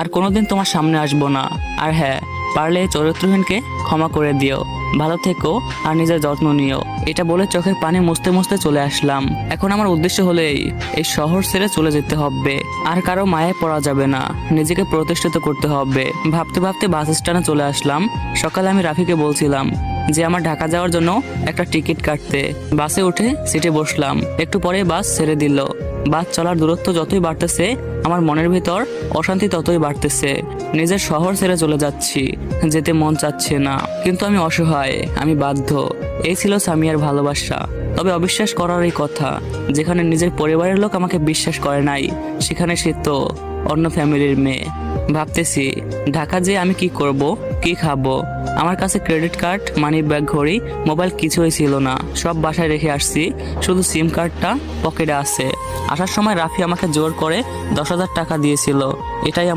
আর কোনোদিন তোমার সামনে আসবো না। আর হ্যাঁ, পারলে এই চরিত্রহীনকে ক্ষমা করে দিও। ভালো থেকো আর নিজের যত্ন নিও। এটা বলে চোখের পানি মুছতে মুছতে চলে আসলাম। এখন আমার উদ্দেশ্য হলো এই শহর ছেড়ে চলে যেতে হবে। আর কারো মায়ায় পড়া যাবে না, নিজেকে প্রতিষ্ঠিত করতে হবে। ভাবতে ভাবতে বাস স্ট্যান্ডে চলে আসলাম। সকালে আমি রাফিকে বলছিলাম যে আমার ঢাকা যাওয়ার জন্য একটা টিকিট কাটতে। বাসে উঠে সিটে বসলাম। একটু পরে বাস ছেড়ে দিল। বাস চলার দূরত্ব যতই বাড়তেছে আমার মনের ভিতর অশান্তি ততই বাড়তেছে। নিজের শহর ছেড়ে চলে যাচ্ছি, যেতে মন চাচ্ছে না, কিন্তু আমি অসহায়, আমি বাধ্য। এই ছিল সামিয়ার ভালোবাসা। তবে অবিশ্বাস করার এই কথা, যেখানে নিজের পরিবারের লোক আমাকে বিশ্বাস করে নাই, সেখানে সে তো অন্য ফ্যামিলির মেয়ে। ভাবতেছি ঢাকা যেয়ে আমি কি করব, কি খাবো। আমার কাছে ক্রেডিট কার্ড, মানি ব্যাগ, ঘড়ি, মোবাইল কিছুই ছিল না। সব বাসায় রেখে আসছি, শুধু সিম কার্ডটা পকেটে আছে। আসার সময় রাফি আমাকে জোর করে 10,000 টাকা দিয়েছিল। এটাই